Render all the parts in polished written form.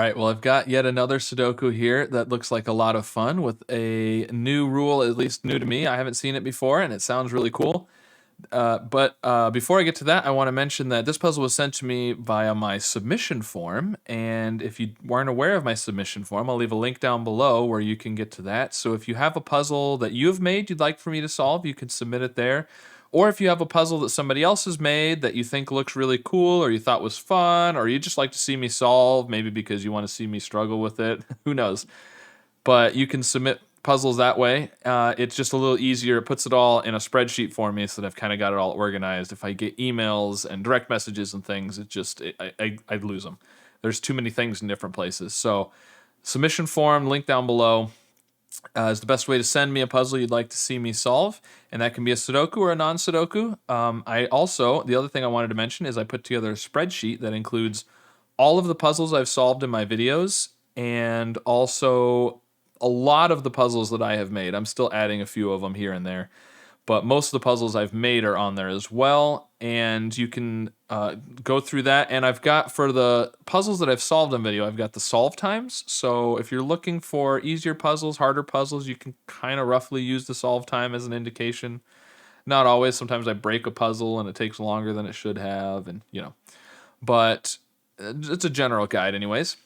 right, well, I've got yet another Sudoku here that looks like a lot of fun with a new rule, at least new to me. I haven't seen it before, and it sounds really cool. But before I get to that, I want to mention that this puzzle was sent to me via my submission form. And if you weren't aware of my submission form, I'll leave a link down below where you can get to that. So if you have a puzzle that you've made you'd like for me to solve, you can submit it there. Or if you have a puzzle that somebody else has made that you think looks really cool or you thought was fun, or you just like to see me solve, maybe because you want to see me struggle with it, who knows? But you can submit puzzles that way. It's just a little easier. It puts it all in a spreadsheet for me so that I've kind of got it all organized. If I get emails and direct messages and things, I'd lose them. There's too many things in different places. So submission form, link down below, is the best way to send me a puzzle you'd like to see me solve. And that can be a Sudoku or a non-Sudoku. The other thing I wanted to mention is I put together a spreadsheet that includes all of the puzzles I've solved in my videos and also a lot of the puzzles that I have made. I'm still adding a few of them here and there, but most of the puzzles I've made are on there as well. And you can go through that. And I've got, for the puzzles that I've solved on video, I've got the solve times. So if you're looking for easier puzzles, harder puzzles, you can kind of roughly use the solve time as an indication. Not always. Sometimes I break a puzzle and it takes longer than it should have, and but it's a general guide anyways.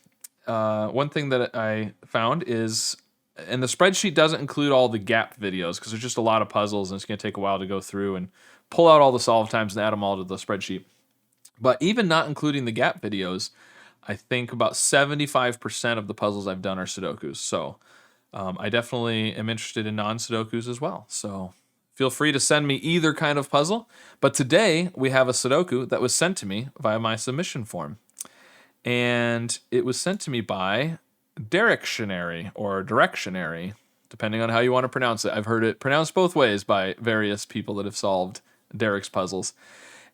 One thing that I found is, and the spreadsheet doesn't include all the gap videos because there's just a lot of puzzles and it's going to take a while to go through and pull out all the solve times and add them all to the spreadsheet. But even not including the gap videos, I think about 75% of the puzzles I've done are Sudokus. So I definitely am interested in non-Sudokus as well. So feel free to send me either kind of puzzle. But today we have a Sudoku that was sent to me via my submission form. And it was sent to me by Derektionary or Derektionary, depending on how you want to pronounce it. I've heard it pronounced both ways by various people that have solved Derek's puzzles.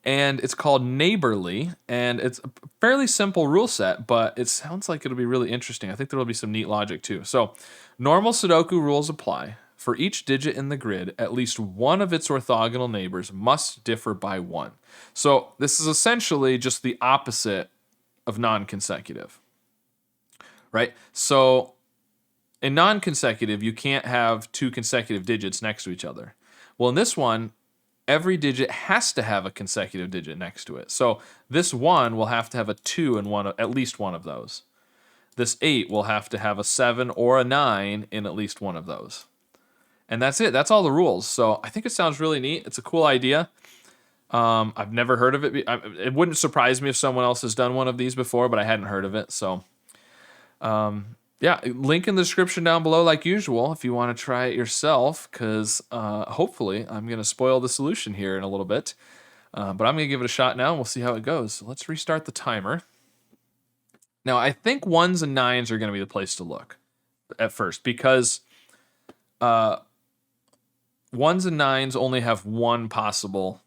And it's called Neighborly, and it's a fairly simple rule set, but it sounds like it'll be really interesting. I think there'll be some neat logic too. So, normal Sudoku rules apply. For each digit in the grid, at least one of its orthogonal neighbors must differ by 1. So, this is essentially just the opposite of non-consecutive, right? So in non-consecutive, you can't have two consecutive digits next to each other. Well, in this one, every digit has to have a consecutive digit next to it. So this 1 will have to have a 2 in at least one of those. This 8 will have to have a 7 or a 9 in at least one of those. And that's it. That's all the rules. So I think it sounds really neat. It's a cool idea. I've never heard of it. It wouldn't surprise me if someone else has done one of these before, but I hadn't heard of it. So, yeah, link in the description down below like usual if you want to try it yourself, because hopefully I'm going to spoil the solution here in a little bit. But I'm going to give it a shot now, and we'll see how it goes. So let's restart the timer. Now, I think 1s and 9s are going to be the place to look at first, because 1s and 9s only have one possible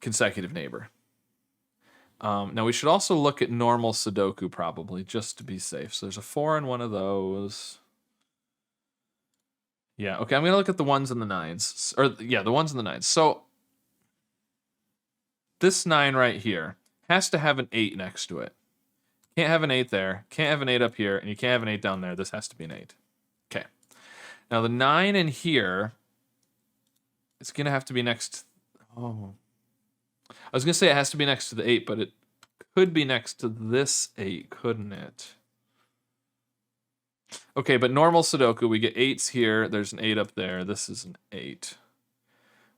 consecutive neighbor. Now we should also look at normal Sudoku probably, just to be safe. So there's a 4 in one of those. Yeah, okay, I'm going to look at the 1s and the 9s. The 1s and the 9s. So this 9 right here has to have an 8 next to it. Can't have an 8 there, can't have an 8 up here, and you can't have an 8 down there. This has to be an 8. Okay. Now the 9 in here, it's going to have to be next... I was going to say it has to be next to the 8, but it could be next to this 8, couldn't it? Okay, but normal Sudoku, we get 8s here. There's an 8 up there. This is an 8,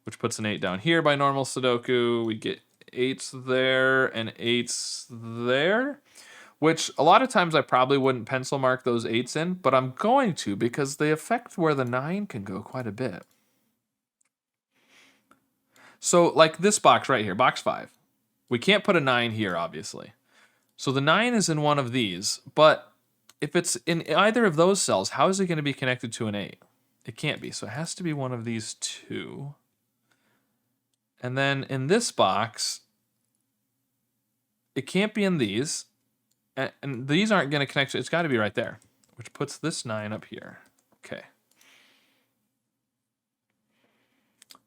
which puts an 8 down here by normal Sudoku. We get 8s there and 8s there, which a lot of times I probably wouldn't pencil mark those 8s in, but I'm going to because they affect where the 9 can go quite a bit. So like this box right here, box 5. We can't put a 9 here, obviously. So the 9 is in one of these, but if it's in either of those cells, how is it going to be connected to an 8? It can't be, so it has to be one of these two. And then in this box, it can't be in these, and these aren't going to connect, it's got to be right there, which puts this 9 up here. Okay.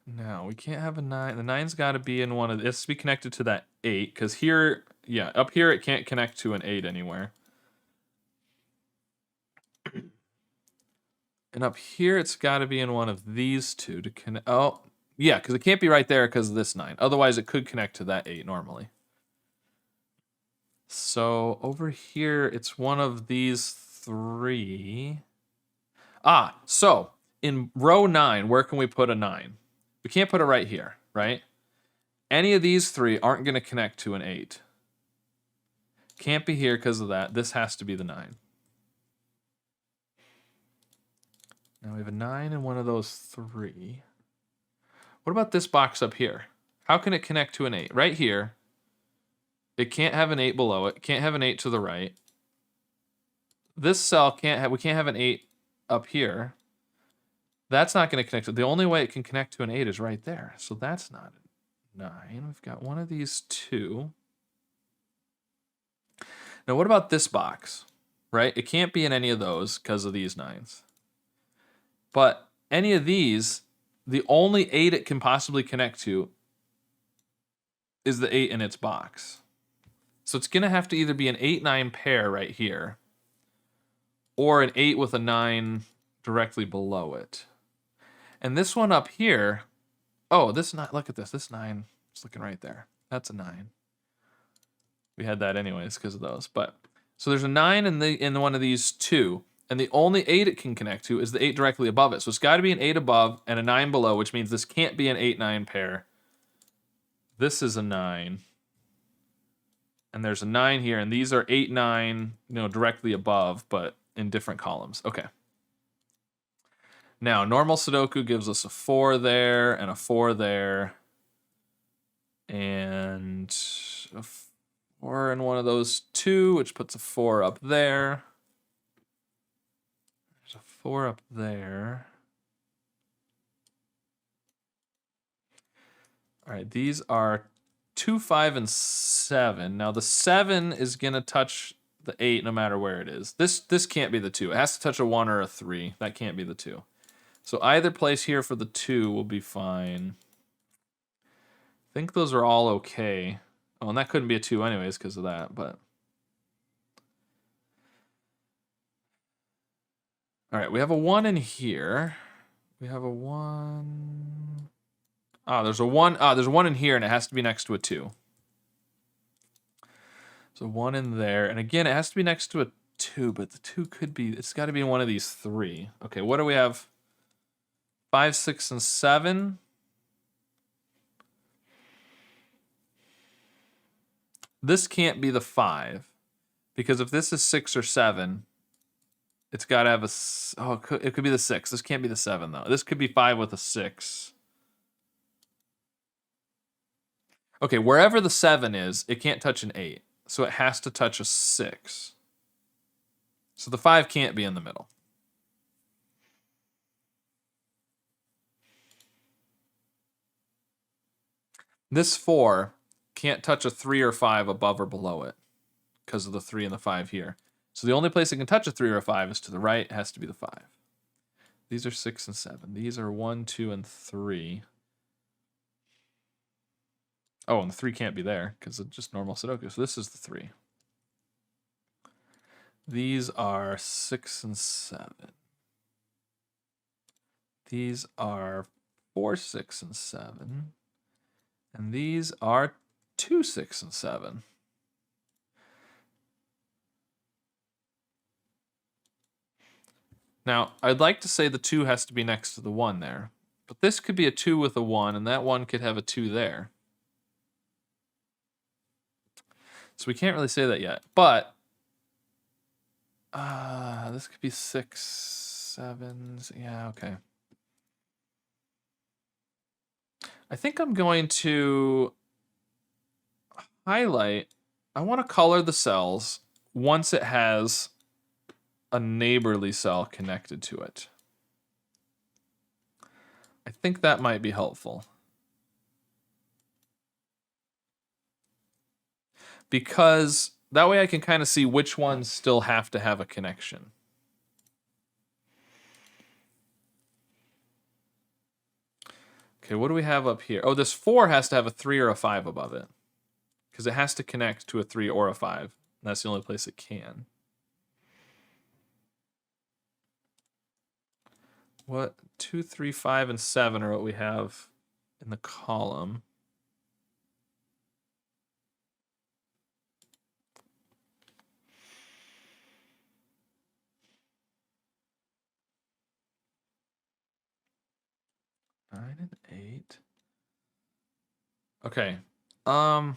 No, we can't have a 9. The 9's got to be in one of this. It has to be connected to that 8, because here, yeah, up here it can't connect to an 8 anywhere. And up here, it's got to be in one of these two to connect. Oh, yeah, because it can't be right there because of this 9. Otherwise, it could connect to that 8 normally. So over here, it's one of these 3. So in row 9, where can we put a 9? We can't put it right here, right? Any of these 3 aren't going to connect to an 8. Can't be here because of that. This has to be the 9. Now we have a 9 in one of those 3. What about this box up here? How can it connect to an 8? Right here. It can't have an 8 below it. Can't have an 8 to the right. This cell can't have, we can't have an 8 up here. That's not going to connect to, the only way it can connect to an 8 is right there. So that's not a 9. We've got one of these 2. Now what about this box? Right? It can't be in any of those because of these 9s. But any of these, the only 8 it can possibly connect to is the 8 in its box. So it's going to have to either be an 8-9 pair right here, or an 8 with a 9 directly below it. And this one up here, oh, this 9, look at this. This 9 is looking right there. That's a 9. We had that anyways because of those. But so there's a 9 in one of these 2, and the only 8 it can connect to is the 8 directly above it. So it's got to be an 8 above and a 9 below, which means this can't be an 8-9 pair. This is a 9. And there's a 9 here, and these are 8, 9, directly above, but in different columns. Okay. Now, normal Sudoku gives us a 4 there, and a 4 there, and a 4 in one of those 2, which puts a 4 up there. There's a 4 up there. All right, these are 2, 5, and 7. Now the 7 is gonna touch the 8 no matter where it is. This can't be the 2. It has to touch a 1 or a 3. That can't be the 2. So either place here for the 2 will be fine. I think those are all okay. Oh, and that couldn't be a 2 anyways because of that, but. All right, we have a 1 in here. We have a 1. There's a 1. There's a 1 in here, and it has to be next to a 2. So 1 in there, and again, it has to be next to a 2, but the 2 could be, it's got to be in one of these 3. Okay, what do we have? 5, 6, and 7. This can't be the 5, because if this is 6 or 7, it's got to have a, it could be the 6. This can't be the 7, though. This could be 5 with a 6. Okay, wherever the 7 is, it can't touch an 8. So it has to touch a 6. So the 5 can't be in the middle. This 4 can't touch a 3 or 5 above or below it because of the 3 and the 5 here. So the only place it can touch a 3 or a 5 is to the right. It has to be the 5. These are 6 and 7. These are 1, 2, and 3. Oh, and the 3 can't be there because it's just normal Sudoku. So this is the 3. These are 6 and 7. These are 4, 6, and 7. And these are 2, 6, and 7. Now, I'd like to say the 2 has to be next to the 1 there. But this could be a 2 with a 1, and that 1 could have a 2 there. So we can't really say that yet. But this could be 6, 7. Yeah, okay. I think I'm going to highlight. I want to color the cells once it has a neighborly cell connected to it. I think that might be helpful. Because that way I can kind of see which ones still have to have a connection. Okay, what do we have up here? Oh, this 4 has to have a 3 or a 5 above it. Because it has to connect to a 3 or a 5. And that's the only place it can. What 2, 3, 5, and 7 are what we have in the column. Nine and 8. Okay. The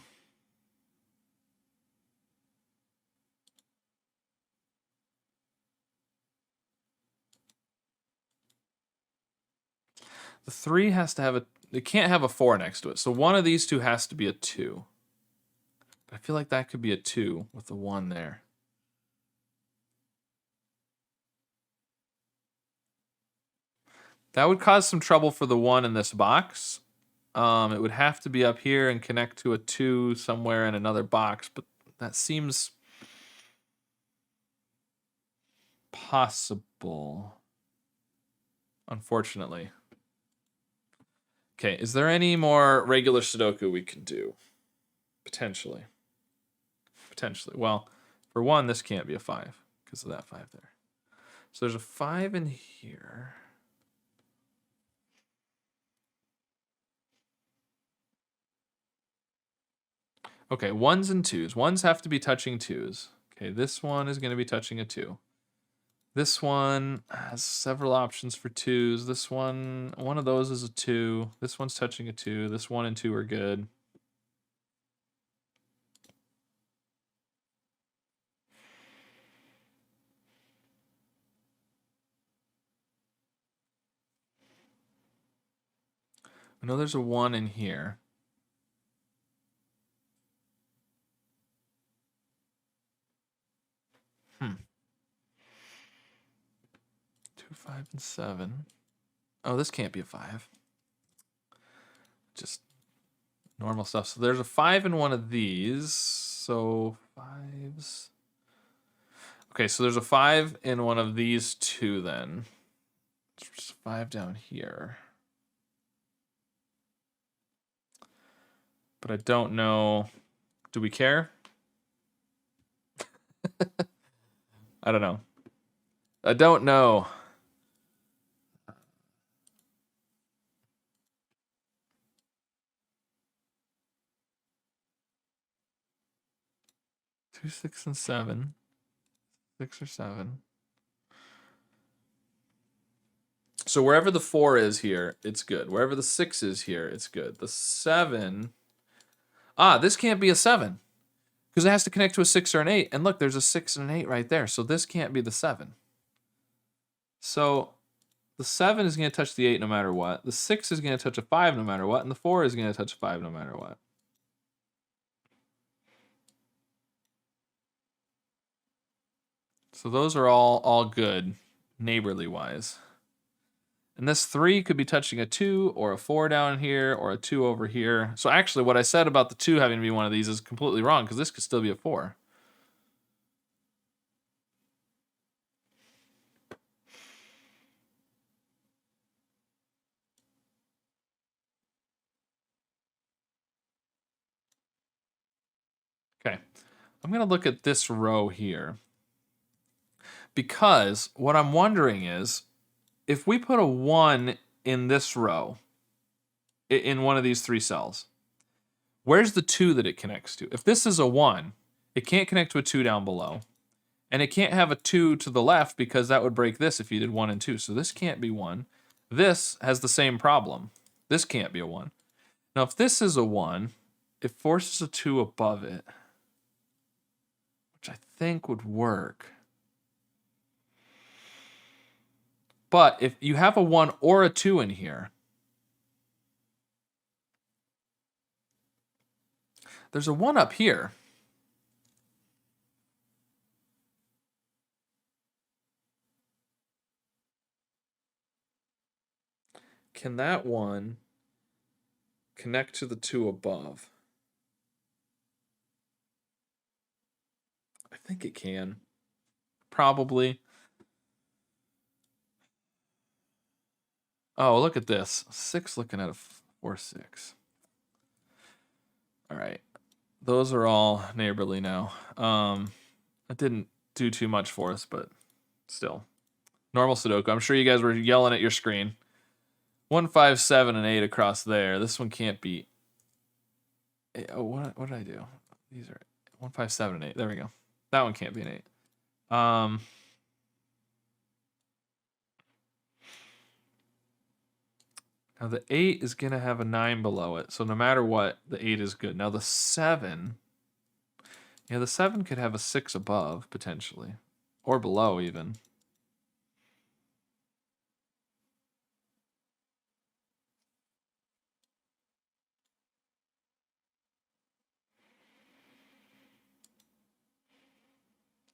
3 has to have it can't have a 4 next to it. So one of these two has to be a 2. But I feel like that could be a 2 with the 1 there. That would cause some trouble for the 1 in this box. It would have to be up here and connect to a 2 somewhere in another box, but that seems possible, unfortunately. Okay, is there any more regular Sudoku we can do? Potentially. Well, for 1, this can't be a 5 because of that 5 there. So there's a 5 in here. Okay, 1s and 2s. 1s have to be touching 2s. Okay, this one is going to be touching a 2. This one has several options for 2s. This one of those is a 2. This one's touching a 2. This 1 and 2 are good. I know there's a 1 in here. Hmm. 2, 5, and 7. Oh, this can't be a 5. Just normal stuff. So there's a 5 in one of these. So 5s. Okay, so there's a 5 in one of these two then. There's just a 5 down here. But I don't know. Do we care? I don't know. I don't know. Two, 6, and 7. 6 or 7. So wherever the 4 is here, it's good. Wherever the 6 is here, it's good. The 7. This can't be a 7. Because it has to connect to a 6 or an 8. And look, there's a 6 and an 8 right there. So this can't be the 7. So the 7 is going to touch the 8 no matter what. The 6 is going to touch a 5 no matter what. And the 4 is going to touch a 5 no matter what. So those are all good, neighborly wise. And this 3 could be touching a 2 or a 4 down here or a 2 over here. So actually what I said about the 2 having to be one of these is completely wrong because this could still be a 4. Okay, I'm going to look at this row here. Because what I'm wondering is, if we put a 1 in this row, in one of these 3 cells, where's the 2 that it connects to? If this is a 1, it can't connect to a 2 down below. And it can't have a 2 to the left because that would break this if you did 1 and 2. So this can't be 1. This has the same problem. This can't be a 1. Now if this is a 1, it forces a 2 above it, which I think would work. But if you have a 1 or a 2 in here, there's a 1 up here. Can that 1 connect to the 2 above? I think it can. Probably. Oh, look at this. 6 looking at a 4, 6. All right. Those are all neighborly now. It didn't do too much for us, but still. Normal Sudoku. I'm sure you guys were yelling at your screen. 1, 5, 7, and 8 across there. This one can't be. Oh, what did I do? These are 1, 5, 7, and 8. There we go. That one can't be an 8. Now the 8 is gonna have a 9 below it, so no matter what, the 8 is good. Now the 7, yeah, the 7 could have a 6 above potentially, or below even.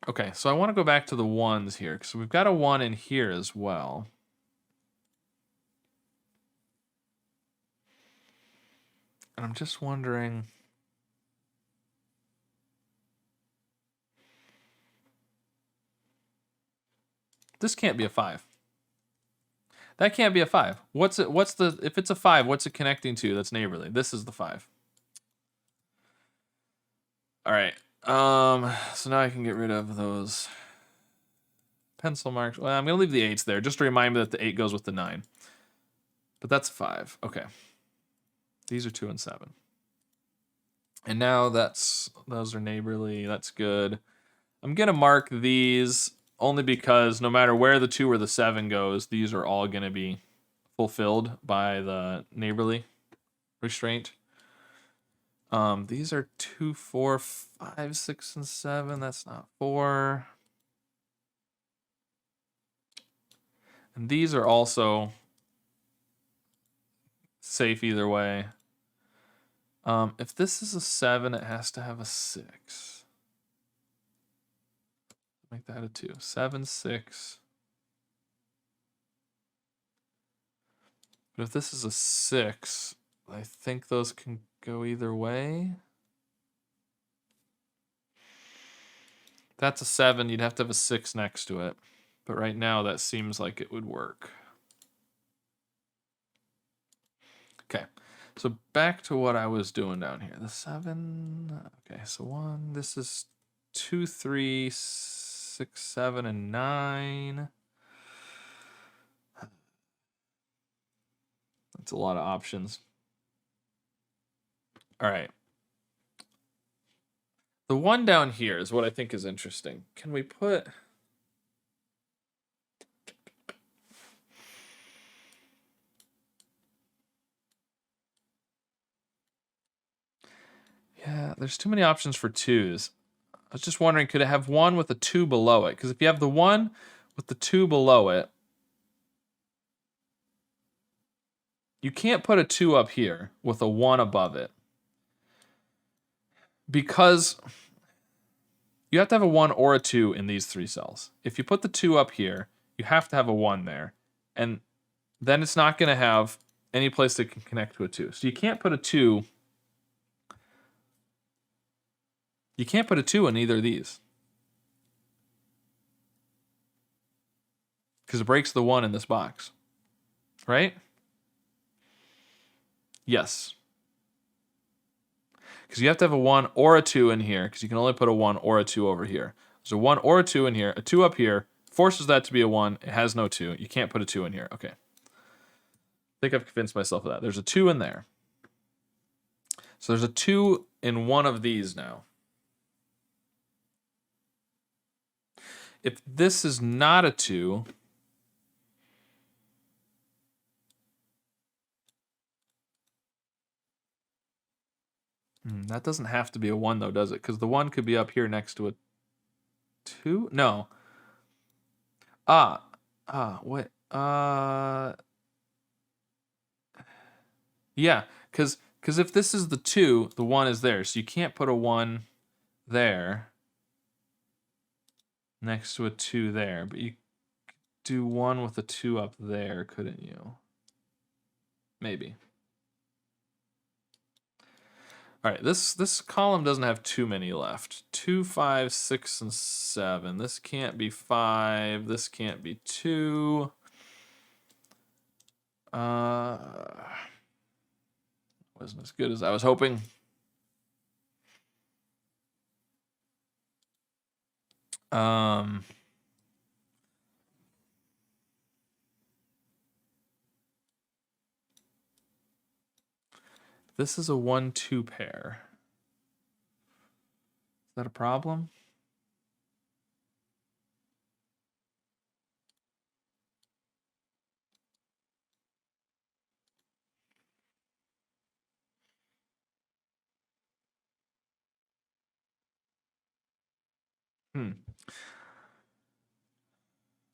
Okay, so I want to go back to the 1s here, because we've got a 1 in here as well. And I'm just wondering. This can't be a 5. That can't be a 5. If it's a 5, what's it connecting to that's neighborly? This is the 5. All right. So now I can get rid of those pencil marks. Well, I'm going to leave the 8s there, just to remind me that the 8 goes with the 9. But that's 5. Okay. These are 2 and 7. And now those are neighborly. That's good. I'm going to mark these only because no matter where the 2 or the 7 goes, these are all going to be fulfilled by the neighborly restraint. These are 2, 4, 5, 6, and 7. That's not 4. And these are also safe either way. If this is a 7, it has to have a 6. Make that a 2. 7, 6. But if this is a 6, I think those can go either way. That's a 7. You'd have to have a 6 next to it. But right now, that seems like it would work. Okay. So back to what I was doing down here. The 7. Okay, so 1. This is 2, 3, 6, 7, and 9. That's a lot of options. All right. The 1 down here is what I think is interesting. Can we put... Yeah, there's too many options for 2s. I was just wondering, could it have 1 with a 2 below it? Because if you have the 1 with the 2 below it, you can't put a 2 up here with a 1 above it. Because you have to have a 1 or a 2 in these 3 cells. If you put the 2 up here, you have to have a 1 there. And then it's not going to have any place that can connect to a 2. So you can't put a 2. You can't put a 2 in either of these. Because it breaks the 1 in this box. Right? Yes. Because you have to have a 1 or a 2 in here, because you can only put a 1 or a 2 over here. There's a 1 or a 2 in here. A 2 up here forces that to be a 1. It has no 2. You can't put a 2 in here. Okay. I think I've convinced myself of that. There's a 2 in there. So there's a 2 in one of these now. If this is not a 2, that doesn't have to be a 1 though, does it? Because the 1 could be up here next to a 2? No. What? Yeah, because if this is the 2, the 1 is there. So you can't put a 1 there next to a 2 there. But you could do 1 with a 2 up there, couldn't you? Maybe. All right, this column doesn't have too many left. 2, 5, 6, and 7. This can't be 5. This can't be 2. Wasn't as good as I was hoping. This is a 1-2 pair. Is that a problem?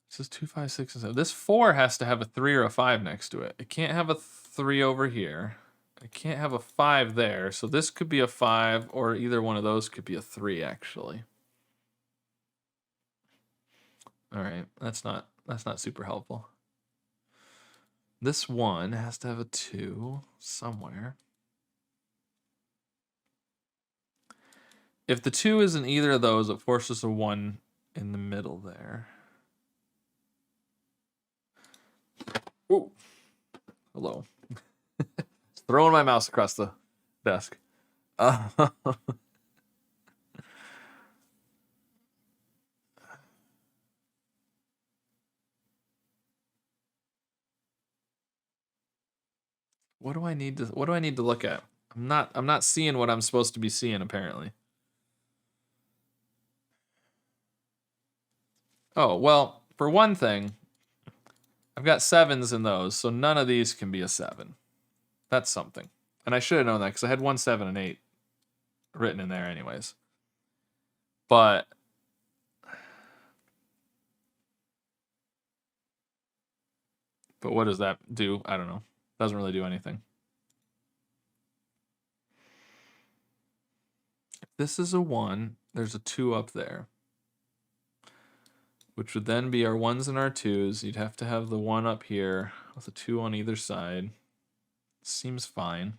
This is 2, 5, 6, and 7. This 4 has to have a 3 or a 5 next to it. It can't have a 3 over here. It can't have a 5 there. So this could be a 5, or either one of those could be a 3, actually. All right, that's not super helpful. This 1 has to have a 2 somewhere. If the 2 isn't either of those, it forces a 1 in the middle there. Ooh. Hello. Throwing my mouse across the desk. What do I need to look at? I'm not seeing what I'm supposed to be seeing, apparently. Oh, well, for one thing, I've got 7s in those, so none of these can be a 7. That's something. And I should have known that because I had 1, 7, and 8 written in there anyways. But what does that do? I don't know. Doesn't really do anything. If this is a 1, there's a 2 up there, which would then be our 1s and our 2s. You'd have to have the 1 up here with a 2 on either side. Seems fine.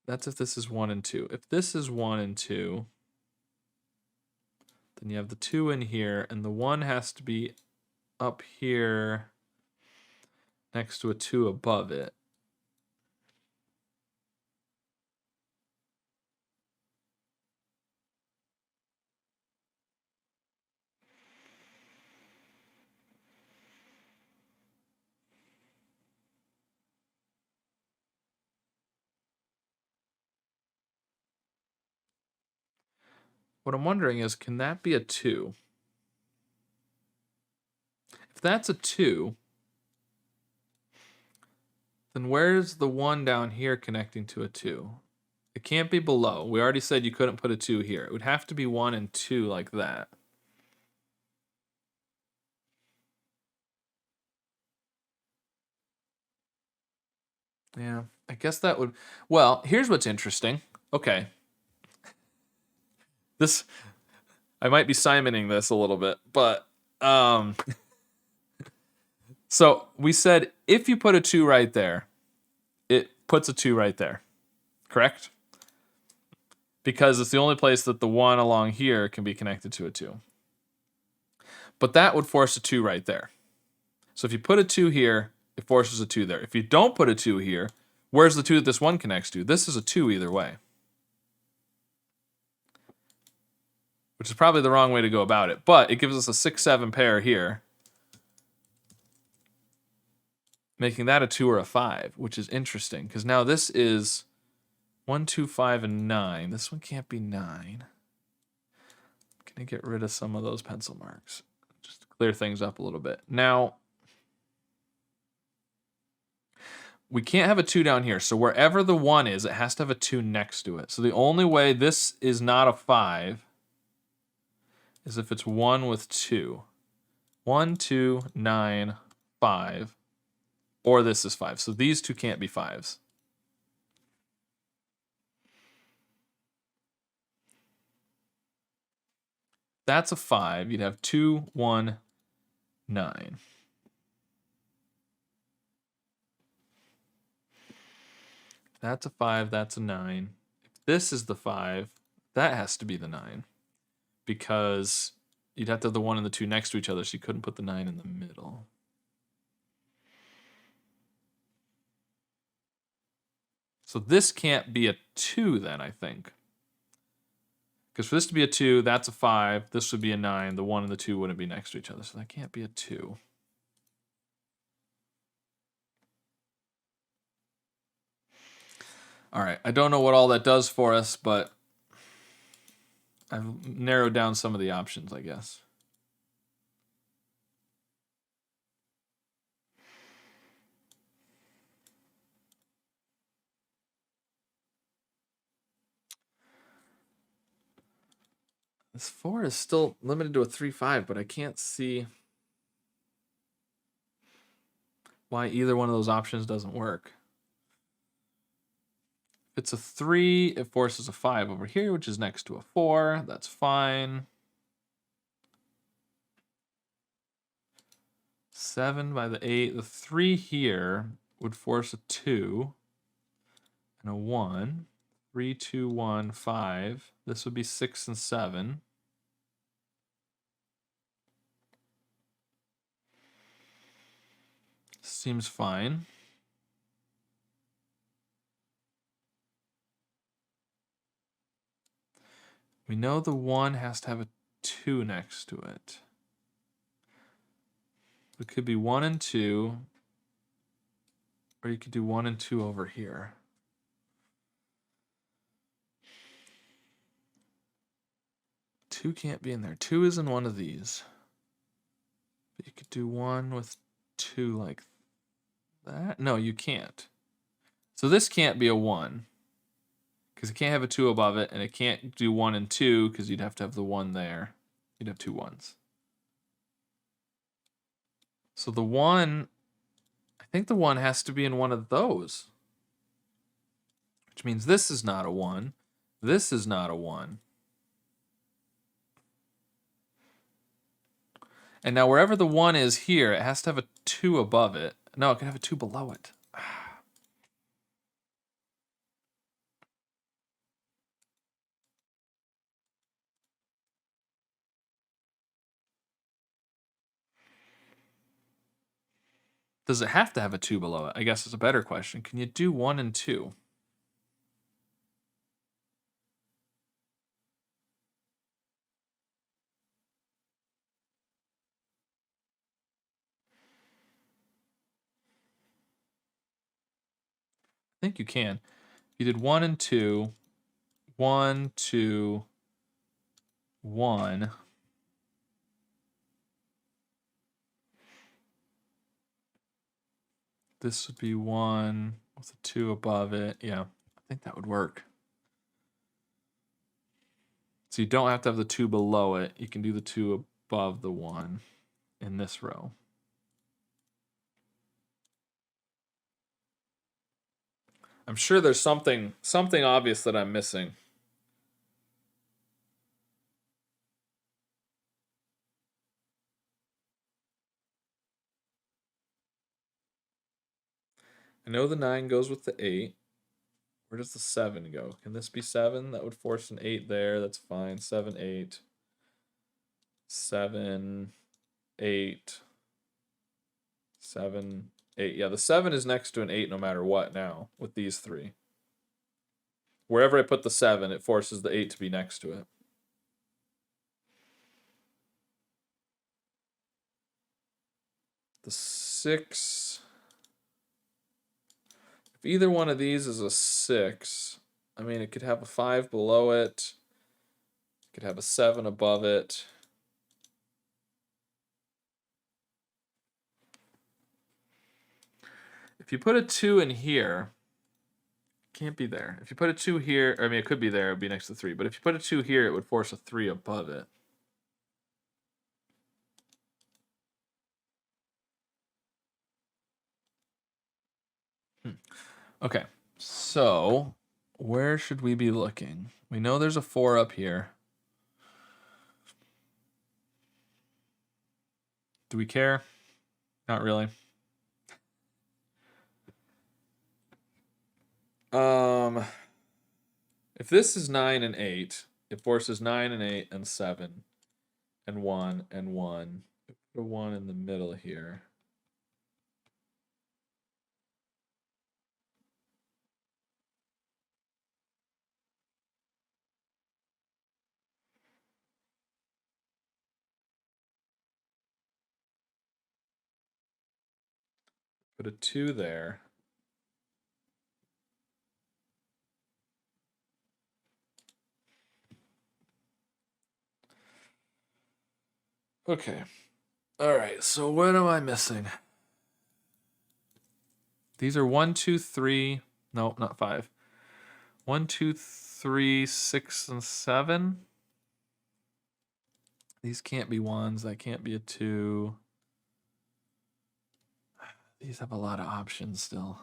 That's if this is 1 and 2. If this is 1 and 2, then you have the 2 in here, and the 1 has to be up here next to a 2 above it. What I'm wondering is, can that be a 2? If that's a 2, then where's the 1 down here connecting to a 2? It can't be below. We already said you couldn't put a 2 here. It would have to be 1 and 2 like that. Yeah, I guess that would... Well, here's what's interesting. Okay. This... I might be Simoning this a little bit, but... So, we said if you put a 2 right there, it puts a 2 right there. Correct? Because it's the only place that the 1 along here can be connected to a 2. But that would force a 2 right there. So if you put a 2 here, it forces a 2 there. If you don't put a 2 here, where's the 2 that this 1 connects to? This is a 2 either way. Which is probably the wrong way to go about it. But it gives us a 6, 7 pair here, making that a 2 or a 5, which is interesting. Because now this is 1, 2, 5, and 9. This one can't be 9. Can I get rid of some of those pencil marks? Just to clear things up a little bit. Now, we can't have a 2 down here. So wherever the 1 is, it has to have a 2 next to it. So the only way this is not a 5 is if it's 1 with 2. 1, 2, 9, 5. Or this is 5. So these two can't be 5s. That's a 5. You'd have 2, 1, 9. That's a 5. That's a 9. If this is the 5, that has to be the 9. Because you'd have to have the 1 and the 2 next to each other, so you couldn't put the 9 in the middle. So this can't be a 2 then, I think. Because for this to be a 2, that's a 5. This would be a 9. The 1 and the 2 wouldn't be next to each other, so that can't be a 2. All right, I don't know what all that does for us, but I've narrowed down some of the options, I guess. This 4 is still limited to a 3-5, but I can't see why either one of those options doesn't work. If it's a 3, it forces a 5 over here, which is next to a 4. That's fine. 7 by the 8. The 3 here would force a 2 and a 1. 3, 2, 1, 5. This would be 6 and 7. Seems fine. We know the 1 has to have a 2 next to it. It could be 1 and 2, or you could do 1 and 2 over here. Two can't be in there. 2 is in one of these. But you could do 1 with 2 like that. No, you can't. So this can't be a 1. Because it can't have a 2 above it, and it can't do 1 and 2, because you'd have to have the 1 there. You'd have 2 1s. So the 1, I think the 1 has to be in one of those. Which means this is not a 1. This is not a 1. And now wherever the 1 is here, it has to have a 2 above it. No, it can have a 2 below it. Does it have to have a 2 below it? I guess it's a better question. Can you do 1 and 2? I think you can. You did 1 and 2. 1, 2, 1. This would be 1 with a 2 above it. Yeah, I think that would work. So you don't have to have the 2 below it. You can do the 2 above the 1 in this row. I'm sure there's something obvious that I'm missing. I know the 9 goes with the 8. Where does the 7 go? Can this be 7? That would force an 8 there. That's fine. 7, 8. 7, 8. 7, 8. Yeah, the 7 is next to an 8 no matter what now with these 3. Wherever I put the 7, it forces the 8 to be next to it. The 6... If either one of these is a 6, I mean, it could have a 5 below it. It could have a 7 above it. If you put a 2 in here, it can't be there. If you put a 2 here, I mean, it could be there, it would be next to 3. But if you put a 2 here, it would force a 3 above it. Okay, so where should we be looking? We know there's a 4 up here. Do we care? Not really. If this is 9 and 8, it forces 9 and 8 and 7 and 1 and 1. Put a 1 in the middle here. Put a 2 there. Okay. All right. So what am I missing? These are 1, 2, 3. No, not 5. 1, 2, 3, 6, and 7. These can't be 1s. That can't be a 2. These have a lot of options still.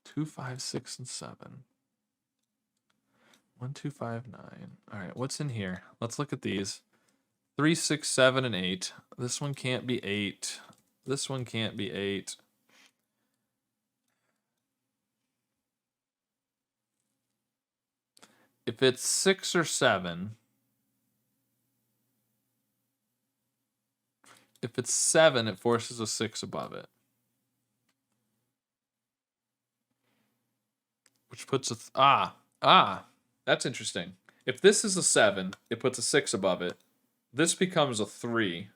Two, 5, 6, and 7. 1, 2, 5, 9. All right, what's in here? Let's look at these. 3, 6, 7, and 8. This one can't be 8. This one can't be 8. If it's 6 or 7, if it's 7, it forces a 6 above it. Which puts a that's interesting. If this is a 7, it puts a 6 above it. This becomes a 3.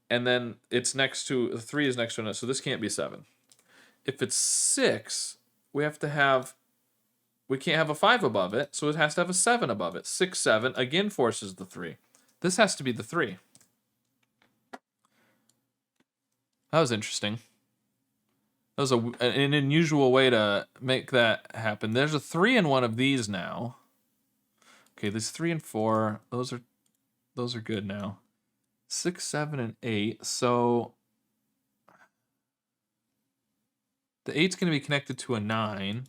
And then it's next to, the 3 is next to it, so this can't be 7. If it's 6, we can't have a 5 above it, so it has to have a 7 above it. 6, 7, again forces the 3. This has to be the 3. That was interesting. That was an unusual way to make that happen. There's a 3 in one of these now. Okay, there's 3 and 4. Those are good now. 6, 7, and 8. So the 8's going to be connected to a 9.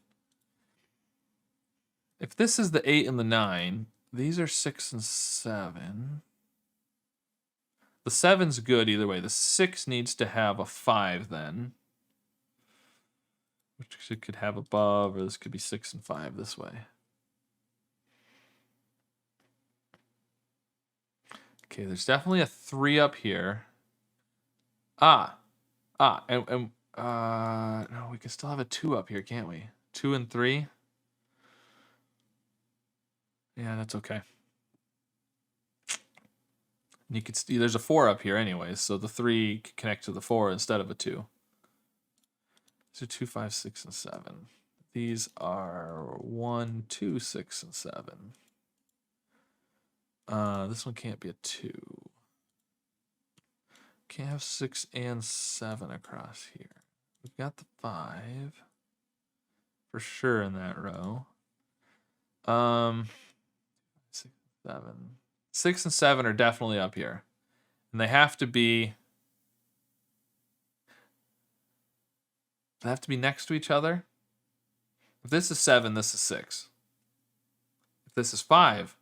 If this is the 8 and the 9, these are 6 and 7. The 7's good either way. The 6 needs to have a 5 then. Which it could have above, or this could be 6 and 5 this way. Okay, there's definitely a 3 up here. No, we can still have a 2 up here, can't we? 2 and 3? Yeah, that's okay. And you could see there's a 4 up here anyways, so the 3 can connect to the 4 instead of a 2. These are 2, 5, 6, and 7. These are 1, 2, 6, and 7. This one can't be a 2. Can't have 6 and 7 across here. We've got the 5 for sure in that row. 6, 7. 6 and 7 are definitely up here. And they have to be next to each other. If this is 7, this is 6. If this is 5,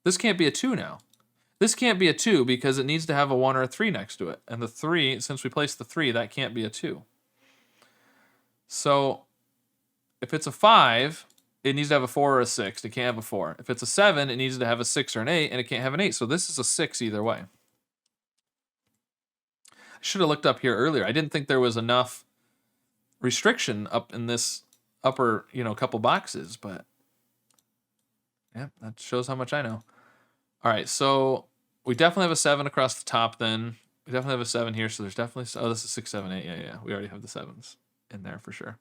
this can't be a 2 now. This can't be a 2 because it needs to have a 1 or a 3 next to it. And the 3, since we placed the 3, that can't be a 2. So if it's a 5, it needs to have a 4 or a 6. It can't have a 4. If it's a 7, it needs to have a 6 or an 8, and it can't have an 8. So this is a 6 either way. I should have looked up here earlier. I didn't think there was enough restriction up in this upper, couple boxes, but yeah, that shows how much I know. All right, so we definitely have a 7 across the top then. We definitely have a 7 here, so there's definitely, this is 6, 7, 8. Yeah. We already have the 7s in there for sure.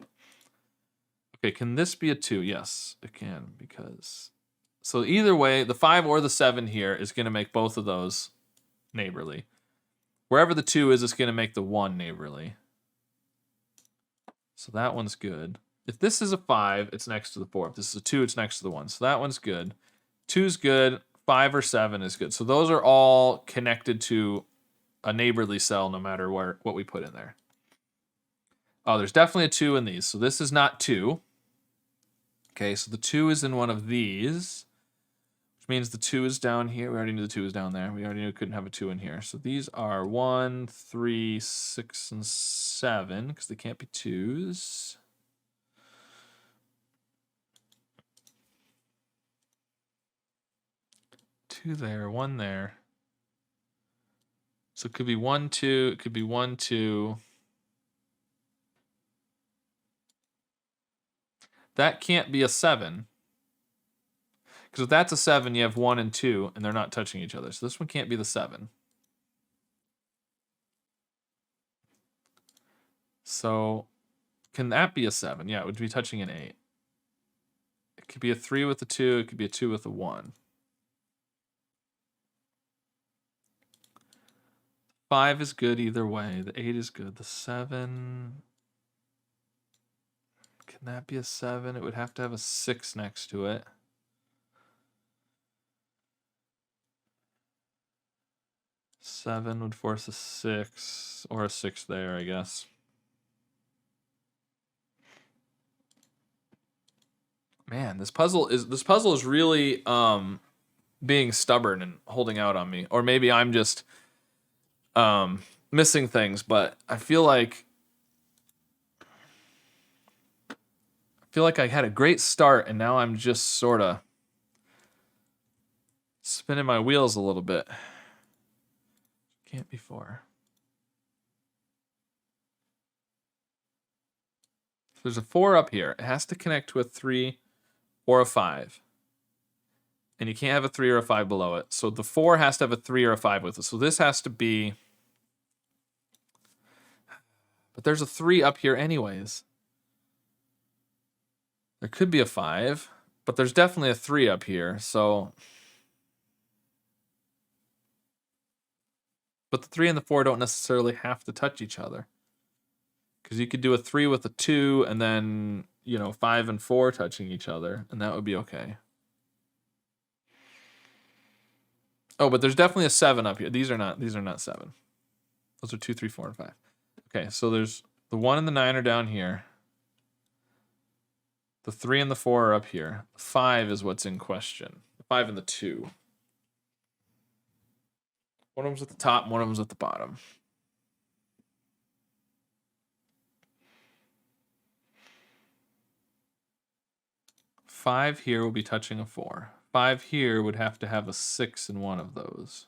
Okay, can this be a 2? Yes, it can, because... So either way, the 5 or the 7 here is going to make both of those neighborly. Wherever the 2 is, it's going to make the 1 neighborly. So that one's good. If this is a 5, it's next to the 4. If this is a 2, it's next to the 1. So that one's good. 2's good. 5 or 7 is good. So those are all connected to a neighborly cell no matter what we put in there. Oh, there's definitely a 2 in these. So this is not 2. Okay, so the 2 is in one of these, which means the 2 is down here. We already knew the 2 was down there. We already knew we couldn't have a 2 in here. So these are 1, 3, 6, and 7, because they can't be 2s. Two there, 1 there. So it could be 1, 2. It could be 1, 2. that can't be a 7. Because if that's a 7, you have 1 and 2, and they're not touching each other. So this one can't be the 7. So can that be a 7? Yeah, it would be touching an 8. It could be a 3 with a 2. It could be a 2 with a 1. 5 is good either way. The 8 is good. The 7... Can that be a 7? It would have to have a 6 next to it. Seven would force a 6, or a 6 there, I guess. Man, this puzzle is really being stubborn and holding out on me. Or maybe I'm just missing things, but I feel like I had a great start and now I'm just sort of spinning my wheels a little bit. Can't be 4. There's a 4 up here. It has to connect to a 3 or a 5. And you can't have a 3 or a 5 below it. So the 4 has to have a 3 or a 5 with it. So this has to be... But there's a 3 up here anyways. There could be a 5, but there's definitely a 3 up here, so... But the 3 and the 4 don't necessarily have to touch each other. Because you could do a 3 with a 2, and then, 5 and 4 touching each other, and that would be okay. Oh, but there's definitely a 7 up here. These are not 7. Those are 2, 3, 4, and 5. Okay, so there's the 1 and the 9 are down here. The 3 and the 4 are up here. The 5 is what's in question. The 5 and the 2. One of them's at the top, one of them's at the bottom. Five here will be touching a 4. 5 here would have to have a 6 in one of those.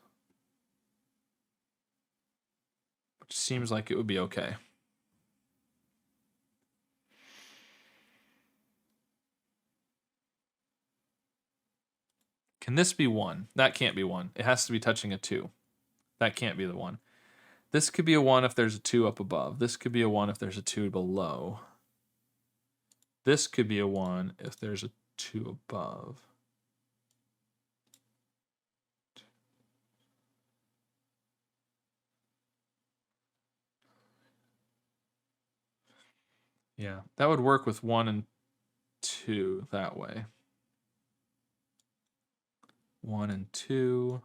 Which seems like it would be okay. Can this be 1? That can't be 1. It has to be touching a 2. That can't be the 1. This could be a 1 if there's a 2 up above. This could be a 1 if there's a 2 below. This could be a 1 if there's a 2 above. Yeah, that would work with 1 and 2 that way. 1 and 2.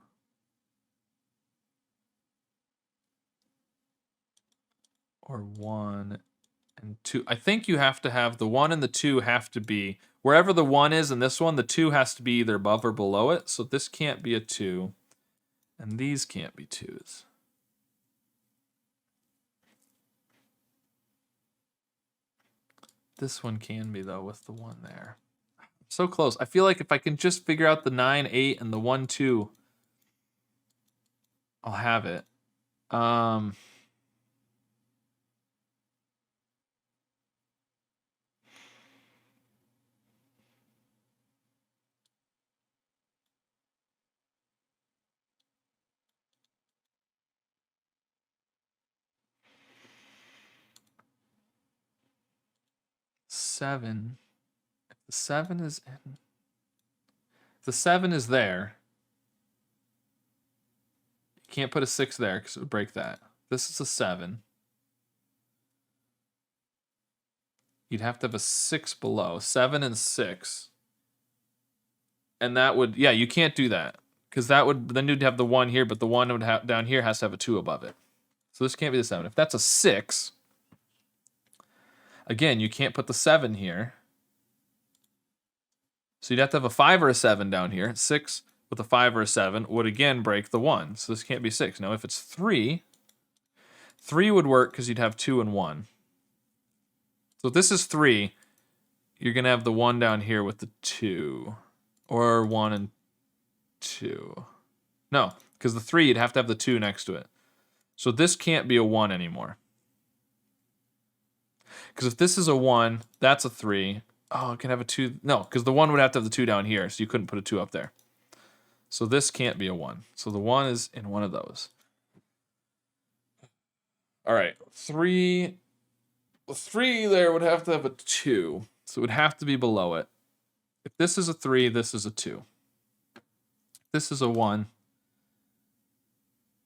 Or 1 and 2. I think you have to have the 1 and the 2 have to be, wherever the 1 is in this one, the 2 has to be either above or below it. So this can't be a 2. And these can't be 2s. This one can be, though, with the 1 there. So close. I feel like if I can just figure out the 9, 8, and the 1, 2, I'll have it. 7. If the 7 is in... If the 7 is there, you can't put a 6 there because it would break that. This is a 7. You'd have to have a 6 below. 7 and 6. And that would... Yeah, you can't do that. Because that would... Then you'd have the 1 here, but the 1 would have, down here has to have a 2 above it. So this can't be the 7. If that's a 6... Again, you can't put the 7 here. So you'd have to have a 5 or a 7 down here. 6 with a 5 or a 7 would again break the 1. So this can't be 6. Now if it's 3, 3 would work because you'd have 2 and 1. So if this is 3, you're going to have the 1 down here with the 2. Or 1 and 2. No, because the 3, you'd have to have the 2 next to it. So this can't be a 1 anymore. Because if this is a 1, that's a 3. Oh, it can have a 2. No, because the 1 would have to have the 2 down here, so you couldn't put a 2 up there. So this can't be a 1. So the 1 is in one of those. All right, 3. The 3 there would have to have a 2, so it would have to be below it. If this is a 3, this is a 2. This is a 1.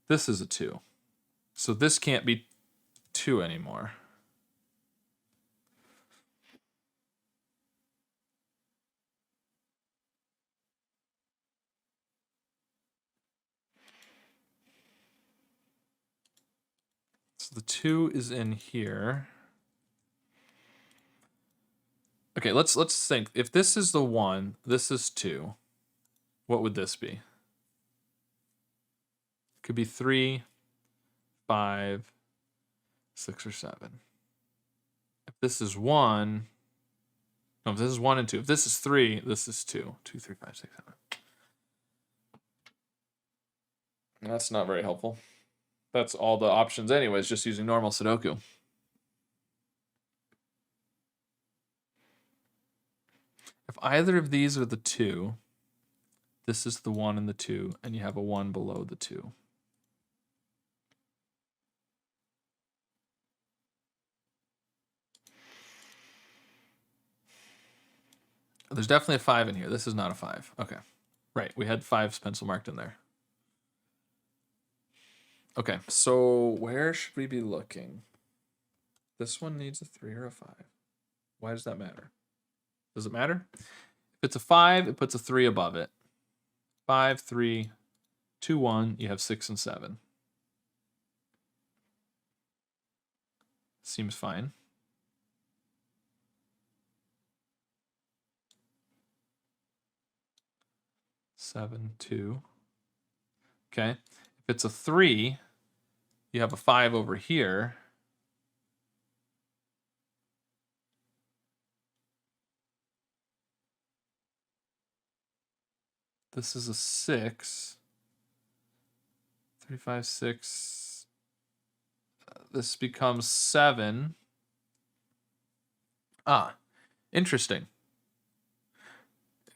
This is a 2. So this can't be 2 anymore. So the 2 is in here. Okay, let's think. If this is the 1, this is 2. What would this be? Could be 3, 5, 6, or 7. If this is 1, no, if this is 1 and 2. If this is 3, this is 2. 2, 3, 5, 6, 7. That's not very helpful. That's all the options anyways, just using normal Sudoku. If either of these are the 2, this is the 1 and the 2, and you have a 1 below the 2. There's definitely a 5 in here. This is not a 5. Okay. Right, we had 5 pencil marked in there. Okay, so where should we be looking? This one needs a 3 or a 5. Why does that matter? Does it matter? If it's a 5, it puts a 3 above it. 5, 3, 2, 1, you have 6 and 7. Seems fine. Seven, 2. Okay. If it's a 3, you have a 5 over here. This is a 6. 3, 5, 6. This becomes 7. Ah, interesting.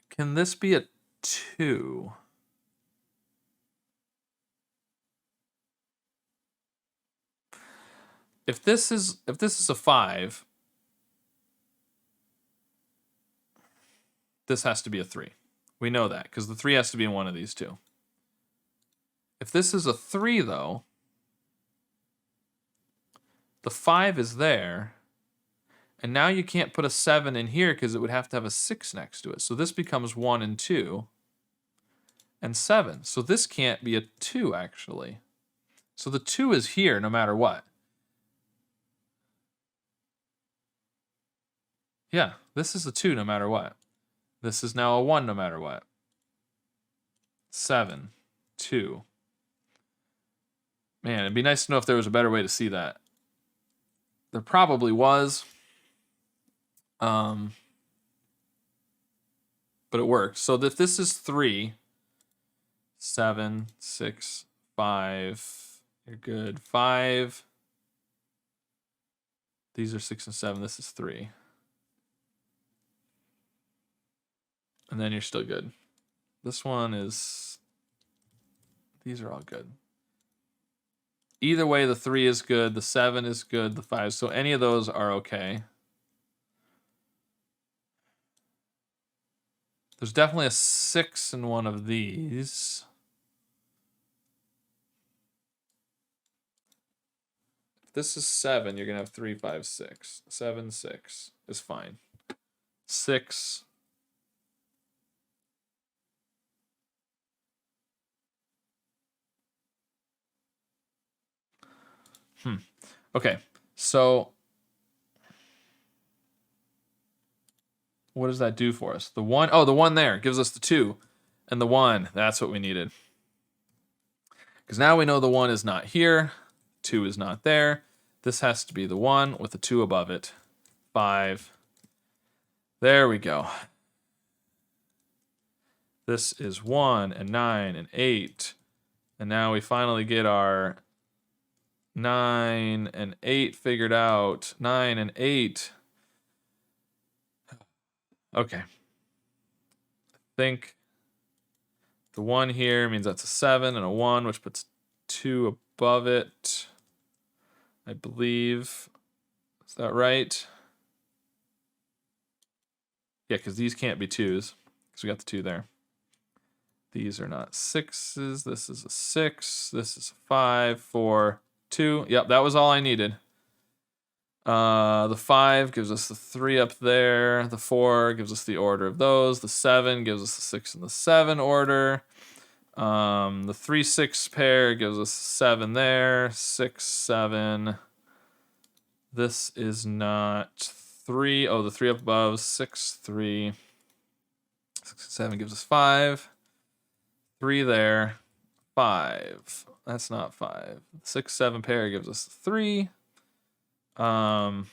Can this be a 2? If this is a 5, this has to be a 3. We know that because the 3 has to be in one of these two. If this is a 3 though, the 5 is there, and now you can't put a 7 in here because it would have to have a 6 next to it. So this becomes 1 and 2 and 7. So this can't be a 2 actually. So the 2 is here no matter what. Yeah, this is a 2 no matter what. This is now a 1 no matter what. 7, 2. Man, it'd be nice to know if there was a better way to see that. There probably was. But it worked. So if this is 3, 7, 6, 5, you're good. 5. These are 6 and 7. This is 3. And then you're still good. This one is... These are all good. Either way, the 3 is good. The 7 is good. The 5. So any of those are okay. There's definitely a 6 in one of these. If this is 7, you're going to have 3, 5, 6. 7, 6 is fine. 6. Okay, so what does that do for us? The 1, oh, the 1 there gives us the 2. And the 1, that's what we needed. Because now we know the 1 is not here. 2 is not there. This has to be the 1 with the 2 above it. 5. There we go. This is 1 and 9 and 8. And now we finally get our 9 and 8 figured out. 9 and 8. Okay. I think the 1 here means that's a 7 and a 1, which puts 2 above it, I believe. Is that right? Yeah, because these can't be 2s, because we got the 2 there. These are not 6s. This is a 6. This is a 5, 4, 2. Yep, that was all I needed. The 5 gives us the 3 up there. The 4 gives us the order of those. The 7 gives us the 6 and the 7 order. The 3, 6 pair gives us 7 there. 6, 7. This is not 3. Oh, the 3 up above. 6, 3. 6, 7 gives us 5. 3 there. 5. That's not 5. 6, 7 pair gives us 3. Now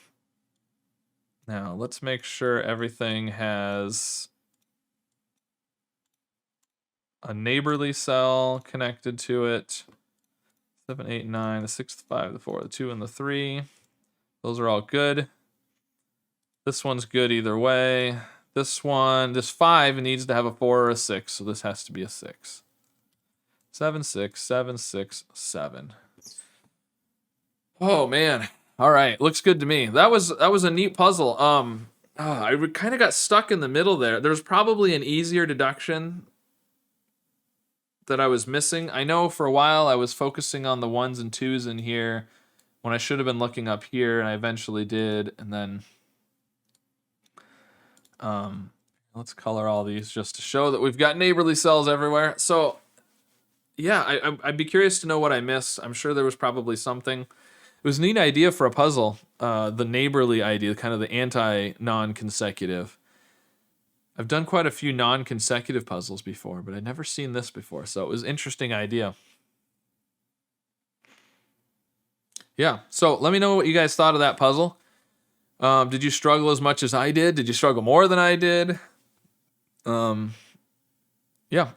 let's make sure everything has a neighborly cell connected to it. 7, 8, 9, the 6, the 5, the 4, the 2, and the 3. Those are all good. This one's good either way. This 5 needs to have a 4 or a 6, so this has to be a 6. 7, 6, 7, 6, 7. Oh man. All right, looks good to me. That was a neat puzzle. I kind of got stuck in the middle there. There's probably an easier deduction that I was missing. I know for a while I was focusing on the 1s and 2s in here when I should have been looking up here, and I eventually did. And then let's color all these just to show that we've got neighborly cells everywhere. So yeah, I'd be curious to know what I missed. I'm sure there was probably something. It was a neat idea for a puzzle, the neighborly idea, kind of the anti-nonconsecutive. I've done quite a few non-consecutive puzzles before, but I'd never seen this before, so it was an interesting idea. Yeah, so let me know what you guys thought of that puzzle. Did you struggle as much as I did? Did you struggle more than I did? Yeah,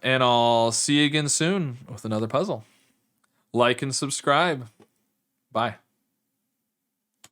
and I'll see you again soon with another puzzle. Like and subscribe. Bye.